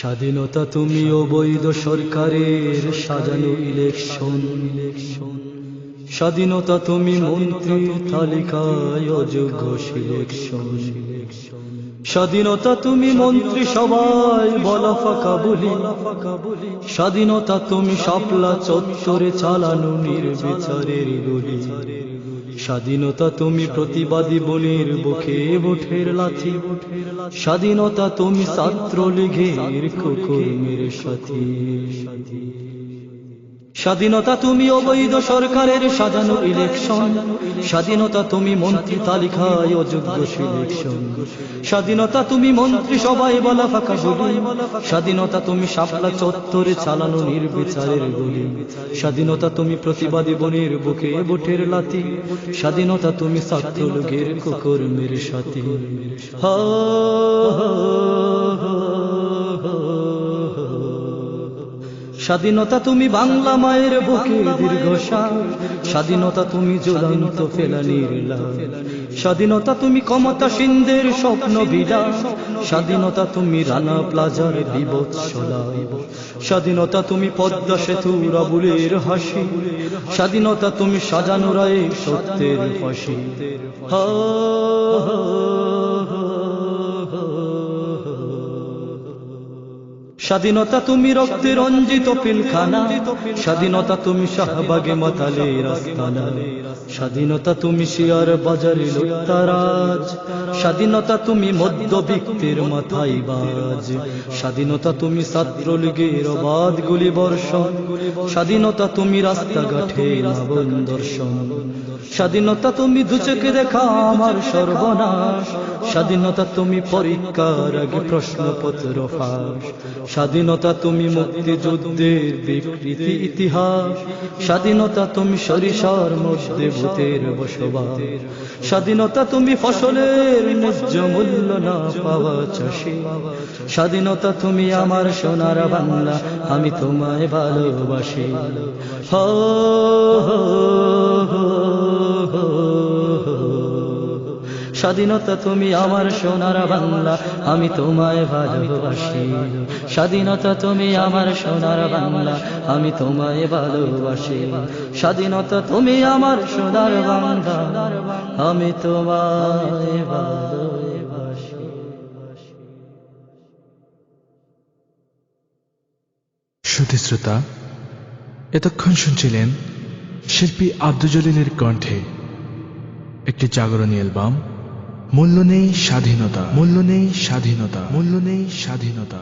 স্বাধীনতা তুমি অবৈধ সরকারের সাজানো ইলেকশন। স্বাধীনতা তুমি মন্ত্রী তালিকায় অযোগ্য সিলেকশন। স্বাধীনতা তুমি মন্ত্রী সবাই বলা ফাঁকা বলি। স্বাধীনতা তুমি শাপলা চত্বরে চালানো নির্বিচারের গুলি। স্বাধীনতা তুমি প্রতিবাদী বনের বুকে বুটের লাথি। স্বাধীনতা তুমি ছাত্রলীগের কুকর্মের সাথী। স্বাধীনতা তুমি অবৈধ সরকারের সাজানো ইলেকশন। স্বাধীনতা তুমি মন্ত্রী তালিকায় অযোগ্য সিলেকশন। স্বাধীনতা তুমি মন্ত্রী সবাই বলা ফাঁকা বলি। স্বাধীনতা তুমি শাপলা চত্বরে চালানো নির্বিচারের গুলি। স্বাধীনতা তুমি প্রতিবাদী বনের বুকে বুটের লাথি। স্বাধীনতা তুমি ছাত্রলীগের কুকর্মের সাথী। স্বাধীনতা তুমি বাংলা মায়ের বুকে দীর্ঘশ্বাস। স্বাধীনতা তুমি জ্বলন্ত ফেলানির লাশ। স্বাধীনতা তুমি ক্ষমতাসীনদের স্বপ্ন বিলাস। স্বাধীনতা তুমি রানা প্লাজার বিভৎস লাভ। স্বাধীনতা তুমি পদ্মা সেতুর আবুলের হাসি। স্বাধীনতা তুমি সাজানো রায়ে সত্যের ফাঁসি। স্বাধীনতা তুমি রক্তে রঞ্জিত পিলখানা। স্বাধীনতা তুমি শাহবাগে মাতালের আস্তানা। স্বাধীনতা তুমি শিয়ার বাজারে লুটতারাজ। স্বাধীনতা তুমি মধ্যবিত্তের মাথায় বাজ। স্বাধীনতা তুমি ছাত্রলীগের অবাধ গুলি বর্ষণ। স্বাধীনতা তুমি রাস্তাঘাটে লাবণ দর্শন। স্বাধীনতা তুমি দুচোখে দেখা আমার সর্বনাশ। স্বাধীনতা তুমি পরীক্ষার আগে প্রশ্নপত্র ফাঁস। স্বাধীনতা তুমি মুক্তিযুদ্ধের বিকৃতি ইতিহাস। স্বাধীনতা তুমি সরিষার মধ্যে ভূতের বসবাস। স্বাধীনতা তুমি ফসলের ন্যায্য মূল্য না পাওয়া চাষি। স্বাধীনতা তুমি আমার সোনার বাংলা, আমি তোমায় ভালোবাসি। স্বাধীনতা তুমি আমার সোনার বাংলা, আমি তোমায় ভালোবাসি। স্বাধীনতা তুমি আমার সোনার বাংলা, আমি তোমায় ভালোবাসি। স্বাধীনতা তুমি আমার সোনার বাংলা, আমি তোমায় ভালোবাসি। শ্রোতা শ্রোতা, এতক্ষণ শুনছিলেন শিল্পী আব্দুল জলিলের কণ্ঠে একটি জাগরণী অ্যালবাম, মূল্য নেই স্বাধীনতা, মূল্য নেই স্বাধীনতা, মূল্য নেই স্বাধীনতা।